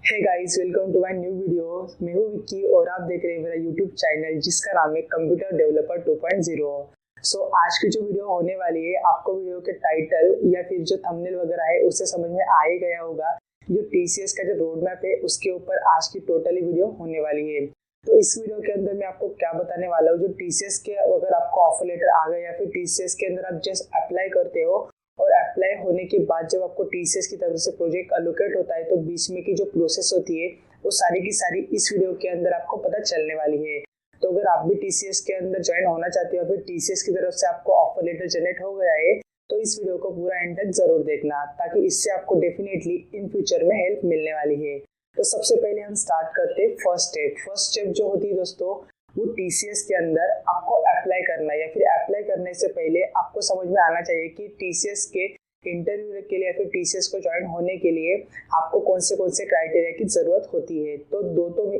Hey guys, welcome to my new video. मैं हूं विक्की और आप देख रहे हैं मेरा यूट्यूब चैनल जिसका नाम है कंप्यूटर डेवलपर 2.0। आज की जो वीडियो होने वाली है, आपको वीडियो के टाइटल या फिर जो थंबनेल वगैरह है उससे समझ में आ ही गया होगा। जो टीसीएस का जो रोड मैप है उसके ऊपर आज की टोटली वीडियो होने वाली है। तो इस वीडियो के अंदर मैं आपको क्या बताने वाला हूँ, जो टीसीएस के अगर आपको ऑफर लेटर आ गया या फिर टीसीएस के अंदर आप जस्ट अप्लाई करते हो और अप्लाई होने के बाद जब आपको टीसीएस की तरफ से प्रोजेक्ट अलोकेट होता है तो बीच में की जो प्रोसेस होती है वो सारी की सारी इस वीडियो के अंदर आपको पता चलने वाली है। तो अगर आप भी टीसीएस के अंदर ज्वाइन होना चाहते हो फिर टीसीएस की तरफ से आपको ऑफर लेटर जनरेट हो गया है तो इस वीडियो को पूरा एंड तक जरूर देखना, ताकि इससे आपको डेफिनेटली इन फ्यूचर में हेल्प मिलने वाली है। तो सबसे पहले हम स्टार्ट करते हैं फर्स्ट स्टेप जो होती है दोस्तों, वो टीसीएस के अंदर आपको अप्लाई करना है। या फिर अप्लाई करने से पहले आपको समझ में आना चाहिए कि टीसीएस के इंटरव्यू के लिए या फिर टीसीएस को ज्वाइन होने के लिए आपको कौन से क्राइटेरिया की जरूरत होती है। तो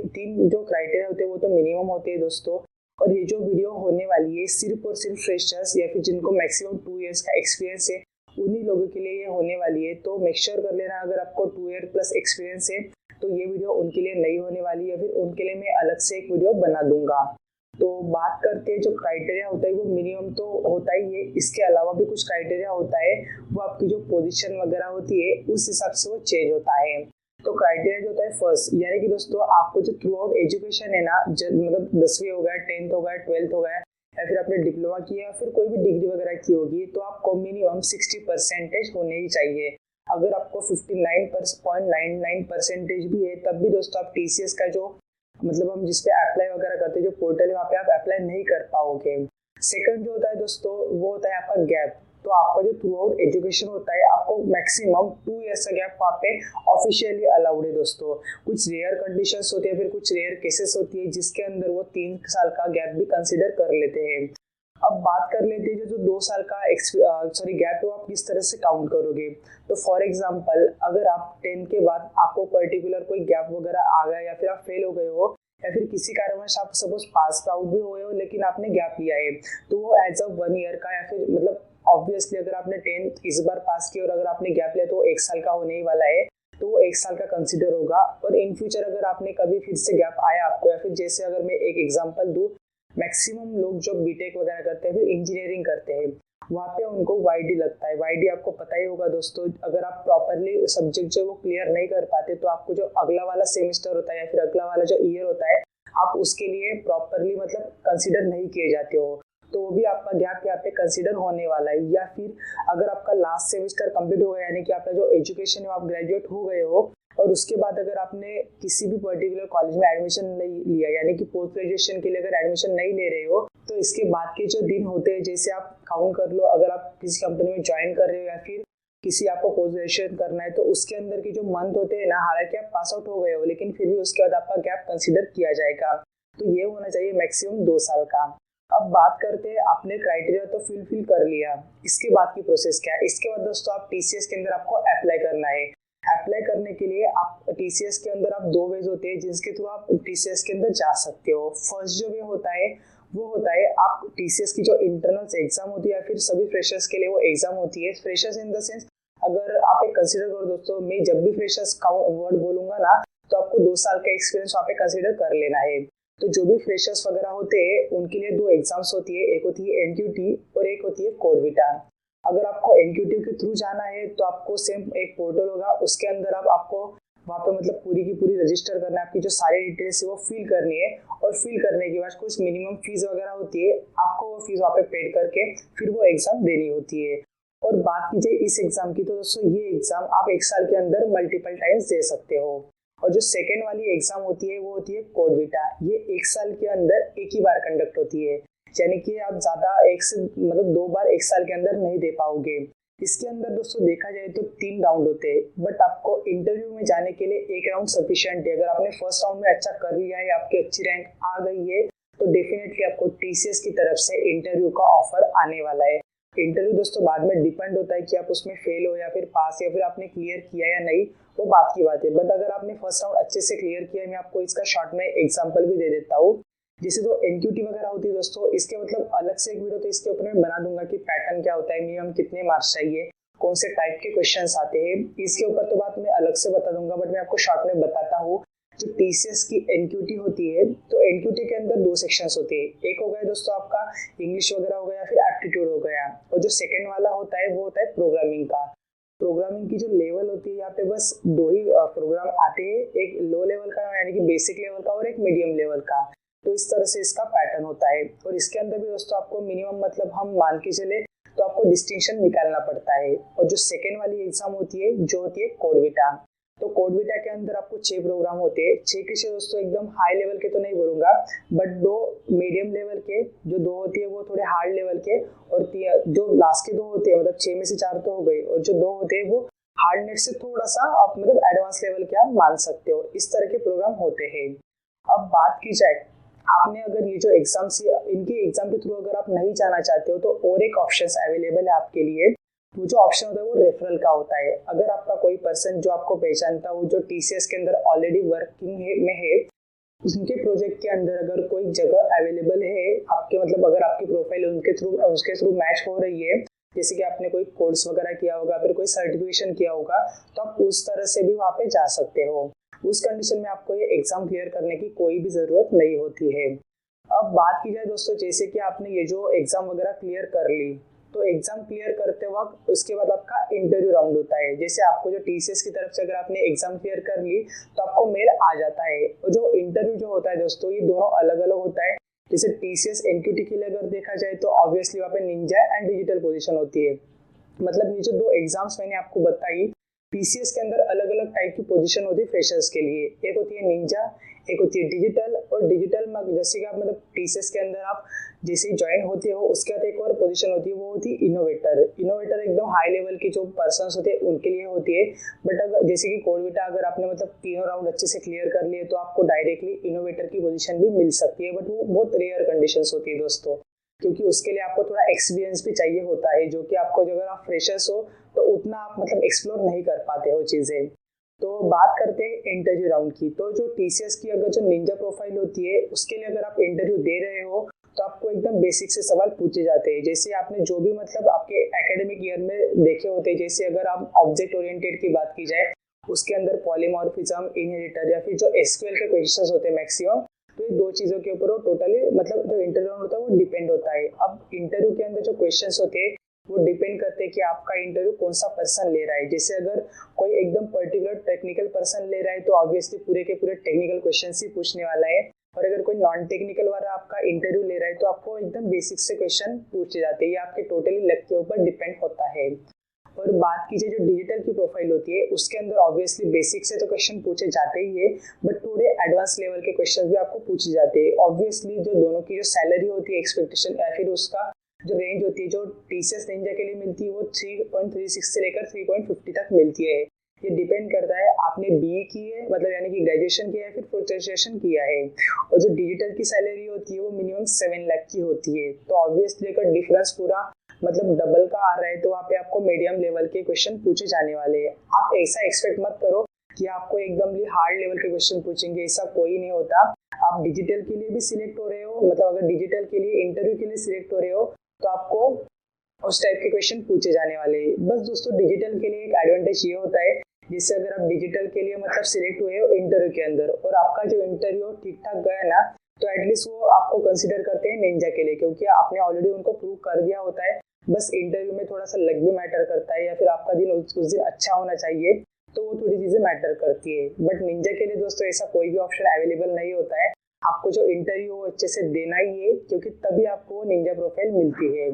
तीन जो क्राइटेरिया होते हैं वो तो मिनिमम होते हैं दोस्तों। और ये जो वीडियो होने वाली है सिर्फ और सिर्फ फ्रेशर्स या फिर जिनको मैक्सिमम 2 इयर्स का एक्सपीरियंस है उन्हीं लोगों के लिए ये होने वाली है। तो मेक श्योर कर लेना अगर आपको 2 ईयर प्लस एक्सपीरियंस है तो ये वीडियो उनके लिए नहीं होने वाली है, फिर उनके लिए मैं अलग से एक वीडियो बना दूंगा। तो बात करते हैं जो क्राइटेरिया होता है वो मिनिमम तो होता ही है, इसके अलावा भी कुछ क्राइटेरिया होता है, वो आपकी जो पोजीशन वगैरह होती है उस हिसाब से वो चेंज होता है। तो क्राइटेरिया जो होता है फर्स्ट, यानी कि दोस्तों आपको जो थ्रू आउट एजुकेशन है ना, मतलब 10वीं हो गया, 10th हो गया, 12th हो गया या फिर आपने डिप्लोमा किया या फिर कोई भी डिग्री वगैरह की होगी तो आपको मिनिमम 60% होने ही चाहिए। अगर आपको 59.99% भी है तब भी दोस्तों आप टीसीएस का जो मतलब हम जिसपे अप्लाई वगैरह करते हैं जो पोर्टल है वहाँ पे आप अप्लाई नहीं कर पाओगे। सेकंड जो होता है दोस्तों वो होता है आपका गैप। तो आपका जो थ्रू आउट एजुकेशन होता है आपको मैक्सिमम 2 इयर्स का गैप वहाँ पे ऑफिशियली अलाउड है दोस्तों। कुछ रेयर कंडीशंस होती है, फिर कुछ रेयर केसेस होती है जिसके अंदर वो 3 साल का गैप भी कंसिडर कर लेते हैं। अब बात कर लेते हैं जो 2 साल का गैप है वो आप किस तरह से काउंट करोगे। तो फॉर एग्जांपल अगर आप 10 के बाद आपको पर्टिकुलर कोई गैप वगैरह आ गया या फिर आप फेल हो गए हो या फिर किसी कारणवश आप सपोज पास आउट भी हुए हो लेकिन आपने गैप लिया है तो वो एज अ 1 ईयर का या फिर मतलब ऑब्वियसली अगर आपने 10th इस बार पास किया और अगर आपने गैप लिया तो 1 साल का होने ही वाला है, तो वो 1 साल का कंसिडर होगा। और इन फ्यूचर अगर आपने कभी फिर से गैप आया आपको या फिर जैसे अगर मैं एक एग्जांपल दूं, मैक्सिमम लोग जो बीटेक वगैरह करते हैं फिर इंजीनियरिंग करते हैं वहाँ पे उनको वाईडी लगता है। वाईडी आपको पता ही होगा दोस्तों, अगर आप प्रॉपरली सब्जेक्ट जो वो क्लियर नहीं कर पाते तो आपको जो अगला वाला सेमेस्टर होता है या फिर अगला वाला जो ईयर होता है आप उसके लिए प्रॉपरली मतलब कंसिडर नहीं किए जाते हो, तो वो भी आपका गैप यहाँ पे कंसिडर होने वाला है। या फिर अगर आपका लास्ट सेमेस्टर कंप्लीट हो गया यानी कि आपका जो एजुकेशन है आप ग्रेजुएट हो गए हो और उसके बाद अगर आपने किसी भी पर्टिकुलर कॉलेज में एडमिशन नहीं लिया यानी कि पोस्ट ग्रेजुएशन के लिए अगर एडमिशन नहीं ले रहे हो तो इसके बाद के जो दिन होते हैं जैसे आप काउंट कर लो, अगर आप किसी कंपनी में ज्वाइन कर रहे हो या फिर किसी आपको पोस्ट ग्रेजुएशन करना है तो उसके अंदर के जो मंथ होते हैं ना, हालांकि आप पास आउट हो गए हो लेकिन फिर भी उसके बाद आपका गैप कंसिडर किया जाएगा। तो ये होना चाहिए मैक्सिमम 2 साल का। अब बात करते हैं आपने क्राइटेरिया तो फिल कर लिया, इसके बाद की प्रोसेस क्या है। इसके बाद दोस्तों आप टीसीएस के अंदर आपको अप्लाई करना है। अप्लाई करने के लिए आप टीसीएस के अंदर आप 2 वेज होते हैं जिसके थ्रू आप टीसीएस के अंदर जा सकते हो। फर्स्ट जो वे होता है वो होता है आप टीसीएस की जो इंटरनल्स एग्जाम होती है या फिर सभी फ्रेशर्स के लिए वो एग्जाम होती है। फ्रेशर्स इन द सेंस अगर आप एक कंसिडर करो दोस्तों, मैं जब भी फ्रेशर्स का वर्ड बोलूंगा ना तो आपको 2 साल का एक्सपीरियंस वहाँ पे कंसिडर कर लेना है। तो जो भी फ्रेशर्स वगैरह होते हैं उनके लिए 2 एग्जाम्स होती है, एक होती है एनक्यूटी और एक होती है कोडविटा। अगर आपको एनक्यूटी के थ्रू जाना है तो आपको सेम एक पोर्टल होगा, उसके अंदर आपको वहाँ पे मतलब पूरी की पूरी रजिस्टर करना है, आपकी जो सारी डिटेल्स है वो फिल करनी है और फिल करने के बाद कुछ मिनिमम फीस वगैरह होती है, आपको वो फीस वहाँ पे पेड करके फिर वो एग्जाम देनी होती है। और बात कीजिए इस एग्जाम की तो दोस्तों ये एग्जाम आप 1 साल के अंदर मल्टीपल टाइम्स दे सकते हो। और जो सेकेंड वाली एग्जाम होती है वो होती है कोडविटा, ये 1 साल के अंदर एक ही बार कंडक्ट होती है, यानी कि आप ज्यादा एक से मतलब 2 बार 1 साल के अंदर नहीं दे पाओगे। इसके अंदर दोस्तों देखा जाए तो 3 राउंड होते हैं, बट आपको इंटरव्यू में जाने के लिए 1 राउंड सफिशिएंट है। अगर आपने फर्स्ट राउंड में अच्छा कर लिया है, आपकी अच्छी रैंक आ गई है तो डेफिनेटली आपको टीसीएस की तरफ से इंटरव्यू का ऑफर आने वाला है। इंटरव्यू दोस्तों बाद में डिपेंड होता है कि आप उसमें फेल हो या फिर पास या फिर आपने क्लियर किया या नहीं, वो बात की बात है। बट अगर आपने फर्स्ट राउंड अच्छे से क्लियर किया है, मैं आपको इसका शॉर्ट में एग्जांपल भी दे देता हूँ। जैसे तो एनक्यूटी वगैरह होती है दोस्तों, इसके मतलब अलग से एक वीडियो तो इसके ऊपर मैं बना दूंगा कि पैटर्न क्या होता है, मिनिमम कितने मार्क्स चाहिए, कौन से टाइप के क्वेश्चंस आते हैं, इसके ऊपर तो बात मैं अलग से बता दूंगा, बट मैं आपको शॉर्ट में बताता हूँ। जो टीसीएस की एनक्यूटी होती है, तो एनक्यूटी के अंदर दो सेक्शंस होते हैं। एक हो गया दोस्तों आपका इंग्लिश वगैरह हो गया, फिर एप्टीट्यूड हो गया, और जो सेकंड वाला होता है वो होता है प्रोग्रामिंग का। प्रोग्रामिंग की जो लेवल होती है यहाँ पे बस दो ही प्रोग्राम आते हैं, एक लो लेवल का यानी कि बेसिक लेवल का और एक मीडियम लेवल का। तो इस तरह से इसका पैटर्न होता है। और इसके अंदर भी दोस्तों आपको मिनिमम मतलब हम मान के चले तो आपको डिस्टिंक्शन निकालना पड़ता है। और जो सेकेंड वाली एग्जाम होती है जो होती है कोडविटा, तो कोडविटा के अंदर आपको 6 प्रोग्राम होते हैं। 6 के 6 दोस्तों एकदम हाई लेवल के तो नहीं बोलूंगा, बट 2 मीडियम लेवल के, जो 2 होती है वो थोड़े हार्ड लेवल के, और जो लास्ट के 2 होते हैं मतलब 6 में से 4 तो हो गए, और जो 2 होते हैं वो हार्डनेस से थोड़ा सा आप मतलब एडवांस लेवल के आप मान सकते हो। इस तरह के प्रोग्राम होते हैं। अब बात की जाए, आपने अगर ये जो एग्जाम से इनके एग्जाम के थ्रू अगर आप नहीं जाना चाहते हो तो और एक ऑप्शन अवेलेबल है आपके लिए। वो जो ऑप्शन होता है वो रेफरल का होता है। अगर आपका कोई पर्सन जो आपको पहचानता हो, जो टीसीएस के अंदर ऑलरेडी वर्किंग में है, उनके प्रोजेक्ट के अंदर अगर कोई जगह अवेलेबल है आपके, मतलब अगर आपकी प्रोफाइल उसके थ्रू मैच हो रही है, जैसे कि आपने कोई कोर्स वगैरह किया होगा, फिर कोई सर्टिफिकेशन किया होगा, तो आप उस तरह से भी वहाँ पे जा सकते हो। उस कंडीशन में आपको ये एग्जाम क्लियर करने की कोई भी जरूरत नहीं होती है। अब बात की जाए दोस्तों, जैसे कि आपने ये जो एग्जाम वगैरह क्लियर कर ली, तो एग्जाम क्लियर करते वक्त उसके बाद आपका इंटरव्यू राउंड होता है। जैसे आपको जो टीसीएस की तरफ से अगर आपने एग्जाम क्लियर कर ली तो आपको मेल आ जाता है। और जो इंटरव्यू जो होता है दोस्तों, ये दोनों अलग अलग होता है। जैसे टीसीएस एनक्यूटी के लिए अगर देखा जाए तो ऑब्वियसली वहाँ पे निंजा एंड डिजिटल पोजीशन होती है। मतलब ये जो 2 एग्जाम्स मैंने आपको बताई, टीसीएस के अंदर अलग अलग टाइप की पोजीशन होती है फ्रेशर्स के लिए। एक होती है निंजा, एक होती है डिजिटल। और डिजिटल में जैसे कि आप मतलब टीसीएस के अंदर आप जैसे ही ज्वाइन होते हो उसके बाद एक और पोजीशन होती है, वो होती है इनोवेटर। इनोवेटर एकदम हाई लेवल के जो पर्सन होते हैं उनके लिए होती है। बट अगर जैसे कि कोडविटा अगर आपने मतलब तीनों राउंड अच्छे से क्लियर कर लिए तो आपको डायरेक्टली इनोवेटर की पोजीशन भी मिल सकती है। बट वो बहुत रेयर कंडीशंस होती है दोस्तों, क्योंकि उसके लिए आपको थोड़ा एक्सपीरियंस भी चाहिए होता है, जो कि आपको अगर आप फ्रेशर्स हो तो उतना आप मतलब एक्सप्लोर नहीं कर पाते हो चीज़ें। तो बात करते हैं इंटरव्यू राउंड की। तो जो टीसीएस की अगर जो निंजा प्रोफाइल होती है उसके लिए अगर आप इंटरव्यू दे रहे हो तो आपको एकदम बेसिक से सवाल पूछे जाते हैं। जैसे आपने जो भी मतलब आपके एकेडमिक ईयर में देखे होते हैं, जैसे अगर आप ऑब्जेक्ट ओरिएंटेड की बात की जाए उसके अंदर पॉलीमॉर्फिज्म, इनहेरिटर, या फिर जो एसक्यूएल के क्वेश्चंस होते हैं मैक्सिमम, तो ये 2 चीज़ों के ऊपर वो टोटली मतलब जो इंटरव्यू होता है वो डिपेंड होता है। अब इंटरव्यू के अंदर जो क्वेश्चंस होते हैं वो डिपेंड करते हैं कि आपका इंटरव्यू कौन सा पर्सन ले रहा है। जैसे अगर कोई एकदम पर्टिकुलर टेक्निकल पर्सन ले रहा है तो ऑब्वियसली पूरे के पूरे टेक्निकल क्वेश्चंस ही पूछने वाला है। और अगर कोई नॉन टेक्निकल वाला आपका इंटरव्यू ले रहा है तो आपको एकदम बेसिक से क्वेश्चन पूछे जाते हैं। ये आपके टोटली लक के ऊपर डिपेंड होता है। और बात कीजिए जो डिजिटल की प्रोफाइल होती है उसके अंदर ऑब्वियसली बेसिक से तो क्वेश्चन पूछे जाते ही है, बट थोड़े एडवांस लेवल के क्वेश्चन भी आपको पूछे जाते हैं। ऑब्वियसली जो दोनों की जो सैलरी होती है एक्सपेक्टेशन या फिर उसका जो रेंज होती है जो टीसीएस निंजा के लिए मिलती है वो 3.36 से लेकर 3.50 तक मिलती है। ये डिपेंड करता है आपने बीई की है मतलब यानी कि ग्रेजुएशन किया है फिर पोस्ट ग्रेजुएशन किया है। और जो डिजिटल की सैलरी होती है वो मिनिमम 7 लाख की होती है। तो ऑब्वियसली अगर डिफरेंस पूरा मतलब डबल का आ रहा है तो वहाँ पे आपको मीडियम लेवल के क्वेश्चन पूछे जाने वाले हैं। आप ऐसा एक्सपेक्ट मत करो कि आपको एकदम हार्ड लेवल के क्वेश्चन पूछेंगे, ऐसा कोई नहीं होता। आप डिजिटल के लिए भी सिलेक्ट हो रहे हो, मतलब अगर डिजिटल के लिए इंटरव्यू के लिए सिलेक्ट हो रहे हो तो आपको उस टाइप के क्वेश्चन पूछे जाने वाले हैं। बस दोस्तों डिजिटल के लिए एक एडवांटेज ये होता है, जिससे अगर आप डिजिटल के लिए मतलब सिलेक्ट हुए हो इंटरव्यू के अंदर और आपका जो इंटरव्यू ठीक ठाक गया ना, तो एटलीस्ट वो आपको कंसिडर करते हैं निंजा के लिए, क्योंकि आपने ऑलरेडी उनको प्रूव कर दिया होता है। बस इंटरव्यू में थोड़ा सा लक भी मैटर करता है या फिर आपका दिन उस दिन अच्छा होना चाहिए, तो वो थोड़ी चीजें मैटर करती है। बट निंजा के लिए दोस्तों ऐसा कोई भी ऑप्शन अवेलेबल नहीं होता है। आपको जो इंटरव्यू अच्छे से देना ही है, क्योंकि तभी आपको निंजा प्रोफाइल मिलती है।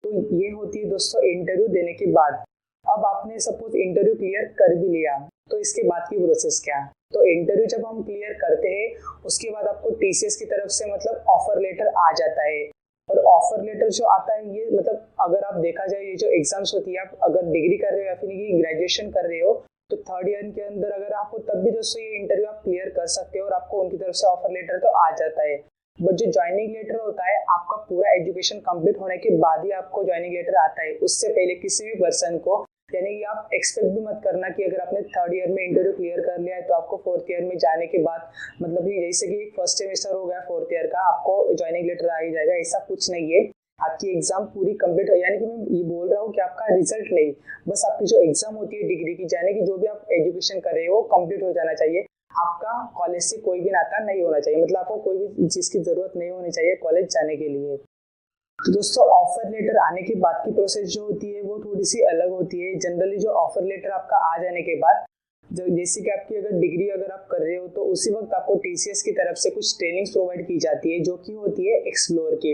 तो ये होती है दोस्तों इंटरव्यू देने के बाद। अब आपने सपोज इंटरव्यू क्लियर कर भी लिया तो इसके बाद की प्रोसेस क्या है? तो इंटरव्यू जब हम क्लियर करते हैं उसके बाद आपको टीसीएस की तरफ से मतलब ऑफर लेटर आ जाता है। और ऑफर लेटर जो आता है ये मतलब अगर आप देखा जाए ये जो एग्जाम्स होती है, आप अगर डिग्री कर रहे हो या फिर ग्रेजुएशन कर रहे हो तो 3rd ईयर के अंदर अगर आपको तब भी दोस्तों ये इंटरव्यू आप क्लियर कर सकते हो और आपको उनकी तरफ से ऑफर लेटर तो आ जाता है। बट जो ज्वाइनिंग लेटर होता है आपका पूरा एजुकेशन कंप्लीट होने के बाद ही आपको ज्वाइनिंग लेटर आता है। उससे पहले किसी भी पर्सन को, यानी कि आप एक्सपेक्ट भी मत करना कि अगर आपने 3rd ईयर में इंटरव्यू क्लियर कर लिया है तो आपको 4th ईयर में जाने के बाद मतलब जैसे कि फर्स्ट सेमेस्टर हो गया 4th ईयर का आपको ज्वाइनिंग लेटर आ ही जाएगा, ऐसा कुछ नहीं है। आपकी एग्जाम पूरी कंप्लीट हो, यानी कि मैं ये बोल रहा हूँ कि आपका रिजल्ट नहीं, बस आपकी जो एग्जाम होती है डिग्री की, यानी कि जो भी आप एजुकेशन कर रहे हो वो कंप्लीट हो जाना चाहिए। आपका कॉलेज से कोई भी नाता नहीं होना चाहिए, मतलब आपको कोई भी चीज़ की जरूरत नहीं होनी चाहिए कॉलेज जाने के लिए। तो दोस्तों ऑफर लेटर आने के बाद की प्रोसेस जो होती है वो थोड़ी सी अलग होती है। जनरली जो ऑफर लेटर आपका आ जाने के बाद, जो जैसे कि आपकी अगर डिग्री अगर आप कर रहे हो तो उसी वक्त आपको टीसीएस की तरफ से कुछ ट्रेनिंग्स प्रोवाइड की जाती है, जो कि होती है एक्सप्लोर की।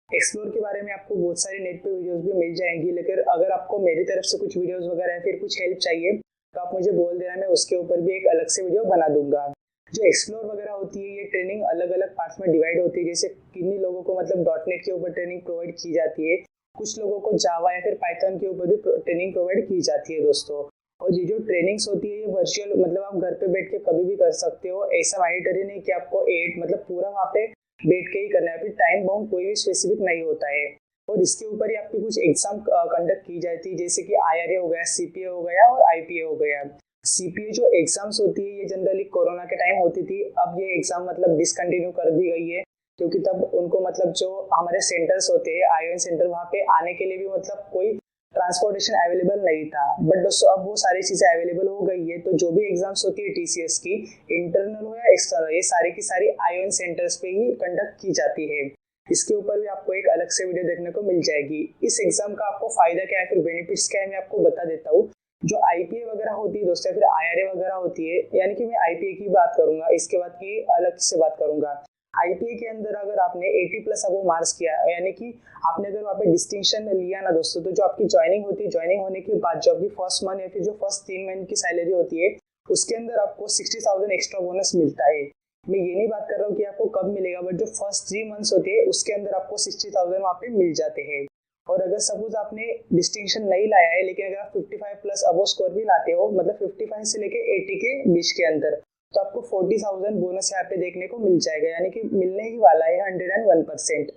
एक्सप्लोर के बारे में आपको बहुत सारे नेट पे वीडियोस भी मिल जाएंगी, लेकिन अगर आपको मेरी तरफ से कुछ वीडियोस वगैरह फिर कुछ हेल्प चाहिए तो आप मुझे बोल देना, मैं उसके ऊपर भी एक अलग से वीडियो बना दूंगा। जो एक्सप्लोर वगैरह होती है ये ट्रेनिंग अलग अलग पार्ट्स में डिवाइड होती है। जैसे किन्हीं लोगों को मतलब डॉटनेट के ऊपर ट्रेनिंग प्रोवाइड की जाती है, कुछ लोगों को जावा या फिर पाइथन के ऊपर भी ट्रेनिंग प्रोवाइड की जाती है दोस्तों। और ये जो ट्रेनिंग्स होती है ये वर्चुअल, मतलब आप घर पे बैठ के कभी भी कर सकते हो, ऐसा मैंडेटरी नहीं कि आपको 8 मतलब पूरा वहाँ पे बैठ के ही करना है, फिर टाइम बाउंड कोई भी स्पेसिफिक नहीं होता है। और इसके ऊपर ही आपकी कुछ एग्जाम कंडक्ट की जाती है, जैसे कि आईआरए हो गया, सीपीए हो गया और आईपीए हो गया। सीपीए जो एग्जाम्स होती है ये जनरली कोरोना के टाइम होती थी, अब ये एग्जाम मतलब डिसकंटिन्यू कर दी गई है, क्योंकि तब उनको मतलब जो हमारे सेंटर्स होते हैं आईओएन सेंटर, वहाँ पे आने के लिए भी मतलब कोई ट्रांसपोर्टेशन अवेलेबल नहीं था। बट दोस्तों अब वो सारी चीज़ें अवेलेबल हो गई है, तो जो भी एग्जाम्स होती है टीसीएस की, इंटरनल हो या एक्सटर्नल, ये सारी की सारी आईओएन सेंटर्स पे ही कंडक्ट की जाती है। इसके ऊपर भी आपको एक अलग से वीडियो देखने को मिल जाएगी। इस एग्जाम का आपको फायदा क्या है, फिर बेनिफिट्स क्या है, मैं आपको बता देता हूँ। जो आईपीए वगैरह होती है दोस्तों, फिर आईआरए वगैरह होती है, यानी कि मैं आईपीए की बात करूंगा, इसके बाद की अलग से बात करूंगा। आईपीए के अंदर अगर आपने 80+ अबव मार्क्स किया, यानी कि आपने अगर वहाँ पे डिस्टिंक्शन लिया ना दोस्तों, तो जो आपकी ज्वाइनिंग होती है, ज्वाइनिंग होने के बाद जो आपकी फर्स्ट मंथ या फिर जो फर्स्ट 3 महीने की सैलरी होती है, उसके अंदर आपको 60,000 एक्स्ट्रा बोनस मिलता है। मैं ये नहीं बात कर रहा हूँ कि आपको कब मिलेगा, बट जो फर्स्ट 3 मंथ्स होती है उसके अंदर आपको 60,000 वहाँ पे मिल जाते हैं। और अगर सपोज आपने डिस्टिंक्शन नहीं लाया है, लेकिन अगर आप 55+ अबव स्कोर भी लाते हो, मतलब 55 से लेके 80 के बीच के अंदर, तो आपको 40,000 बोनस यहाँ पे देखने को मिल जाएगा, यानी कि मिलने ही वाला है 101%।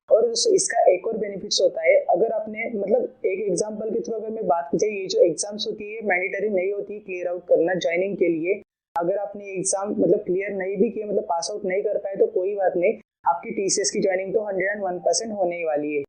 और इसका एक और बेनिफिट्स होता है, अगर आपने मतलब एक एग्जांपल के थ्रू अगर मैं बात की जाए, ये जो एग्जाम्स होती है मैंडेटरी नहीं होती क्लियर आउट करना ज्वाइनिंग के लिए। अगर आपने एग्जाम मतलब क्लियर नहीं भी किया, मतलब पास आउट नहीं कर पाए, तो कोई बात नहीं, आपकी टीसीएस की ज्वाइनिंग तो 101% होने ही वाली है।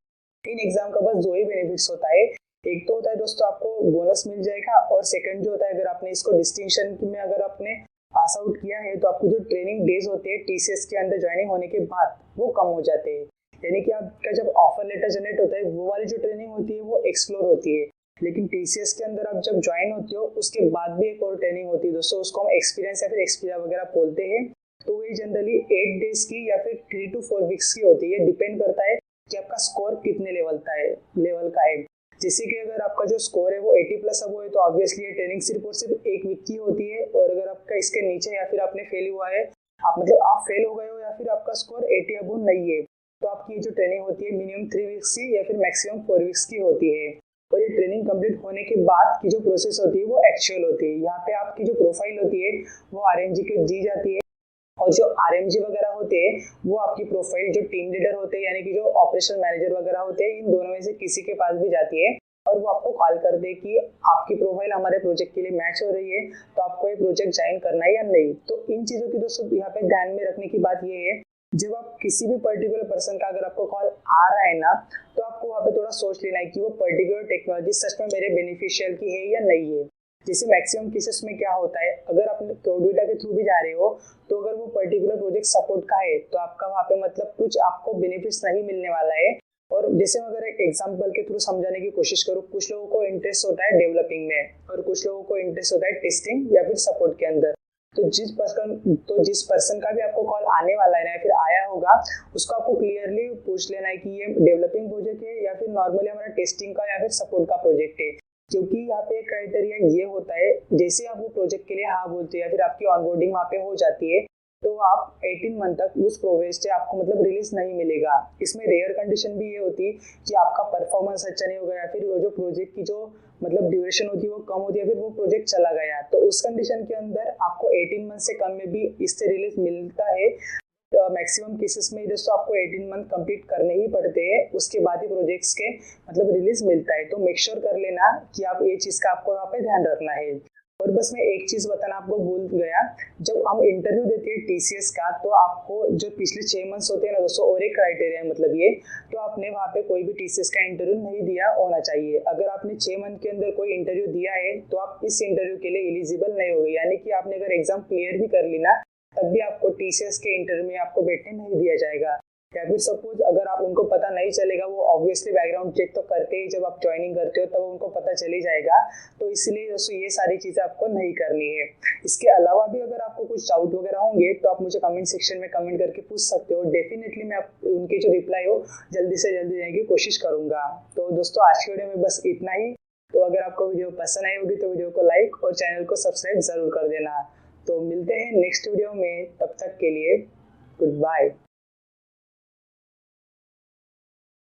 इन एग्जाम का बस दो ही बेनिफिट्स होता है, एक तो होता है दोस्तों आपको बोनस मिल जाएगा, और सेकंड जो होता है अगर आपने इसको डिस्टिंक्शन में अगर आपने पास आउट किया है, तो आपको जो ट्रेनिंग डेज होते हैं टीसीएस के अंदर ज्वाइनिंग होने के बाद वो कम हो जाते हैं। यानी कि आपका जब ऑफर लेटर जनरेट होता है वो वाली जो ट्रेनिंग होती है वो एक्सप्लोर होती है, लेकिन टीसीएस के अंदर आप जब ज्वाइन होते हो उसके बाद भी एक और ट्रेनिंग होती है दोस्तों, उसको हम एक्सपीरियंस या फिर एक्सपीरिया वगैरह बोलते हैं। तो ये जनरली 8 डेज की या फिर 3 to 4 वीक्स की होती है, डिपेंड करता है कि आपका स्कोर कितने लेवल का है। जैसे कि अगर आपका जो स्कोर है वो 80+ अब है, तो ऑब्वियसली ये ट्रेनिंग रिपोर्ट सिर्फ 1 वीक की होती है। और अगर आपका इसके नीचे या फिर आपने फेल हुआ है, आप मतलब आप फेल हो गए हो या फिर आपका स्कोर 80 अब नहीं है, तो आपकी ये जो ट्रेनिंग होती है मिनिमम 3 वीक्स की या फिर मैक्सिमम 4 वीक्स की होती है। और ये ट्रेनिंग कंप्लीट होने के बाद की जो प्रोसेस होती है वो एक्चुअल होती है। यहाँ पे आपकी जो प्रोफाइल होती है वो आरएमजी के दी जाती है, और जो आरएमजी वगैरह होते हैं वो आपकी प्रोफाइल जो टीम लीडर होते हैं, यानी कि जो ऑपरेशन मैनेजर वगैरह होते हैं, इन दोनों में से किसी के पास भी जाती है, और वो आपको कॉल कर दे कि आपकी प्रोफाइल हमारे प्रोजेक्ट के लिए मैच हो रही है, तो आपको ये प्रोजेक्ट ज्वाइन करना है या नहीं। तो इन चीज़ों की दोस्तों यहाँ पे ध्यान में रखने की बात ये है, जब आप किसी भी पर्टिकुलर पर्सन का अगर आपको कॉल आ रहा है ना, तो आपको वहाँ पे थोड़ा सोच लेना है कि वो पर्टिकुलर टेक्नोलॉजी सच में मेरे बेनिफिशियल की है या नहीं है। जैसे मैक्सिमम केसेस में क्या होता है, अगर आप कोडविटा के थ्रू भी जा रहे हो, तो अगर वो पर्टिकुलर प्रोजेक्ट सपोर्ट का है तो आपका वहाँ पे मतलब कुछ आपको बेनिफिट्स नहीं मिलने वाला है। और जैसे मैं अगर एक एग्जांपल के थ्रू समझाने की कोशिश करूँ, कुछ लोगों को इंटरेस्ट होता है डेवलपिंग में, और कुछ लोगों को इंटरेस्ट होता है टेस्टिंग या फिर सपोर्ट के अंदर। तो जिस पर्सन का भी आपको कॉल आने वाला है ना, या फिर आया होगा, उसको आपको क्लियरली पूछ लेना है कि ये डेवलपिंग प्रोजेक्ट है या फिर नॉर्मली हमारा टेस्टिंग का या फिर सपोर्ट का प्रोजेक्ट है। क्योंकि यहाँ पे क्राइटेरिया ये होता है, जैसे आप वो प्रोजेक्ट के लिए हाँ बोलते हैं या फिर आपकी ऑनबोर्डिंग वहाँ पे हो जाती है, तो आप 18 मंथ तक उस प्रोजेक्ट से आपको मतलब रिलीज नहीं मिलेगा। इसमें रेयर कंडीशन भी ये होती है कि आपका परफॉर्मेंस अच्छा नहीं होगा, या फिर वो जो प्रोजेक्ट की जो मतलब ड्यूरेशन होती है वो कम होती है, फिर वो प्रोजेक्ट चला गया, तो उस कंडीशन के अंदर आपको 18 मंथ से कम में भी इससे रिलीज मिलता है। मैक्सिमम केसेस में दोस्तों आपको 18 मंथ कंप्लीट करने ही पड़ते हैं, उसके बाद ही प्रोजेक्ट्स के मतलब रिलीज मिलता है। तो मेक श्योर कर लेना कि आप ये चीज़ का आपको वहाँ पे ध्यान रखना है। और बस मैं एक चीज बताना आपको भूल गया, जब हम इंटरव्यू देते हैं टीसीएस का तो आपको जो पिछले 6 मंथ्स होते हैं ना दोस्तों, और एक क्राइटेरिया है मतलब ये, तो आपने वहाँ पे कोई भी टीसीएस का इंटरव्यू नहीं दिया होना चाहिए। अगर आपने 6 मंथ के अंदर कोई इंटरव्यू दिया है तो आप इस इंटरव्यू के लिए एलिजिबल नहीं होगे, यानी कि आपने अगर एग्जाम क्लियर भी कर ली ना तब भी आपको टीसीएस के इंटरव्यू में आपको बैठने नहीं दिया जाएगा। या फिर सपोज अगर आप उनको पता नहीं चलेगा, वो ऑब्वियसली बैकग्राउंड चेक तो करते ही जब आप ज्वाइनिंग करते हो तब उनको पता चली जाएगा, तो इसलिए दोस्तों ये सारी चीज़ें आपको नहीं करनी है। इसके अलावा भी अगर आपको कुछ डाउट वगैरह होंगे तो आप मुझे कमेंट सेक्शन में कमेंट करके पूछ सकते हो, डेफिनेटली मैं उनके जो रिप्लाई हो जल्दी से जल्दी देने की कोशिश करूंगा। तो दोस्तों आज के वीडियो में बस इतना ही। तो अगर आपको वीडियो पसंद आई होगी तो वीडियो को लाइक और चैनल को सब्सक्राइब जरूर कर देना। तो मिलते हैं नेक्स्ट वीडियो में, तब तक के लिए गुड बाय।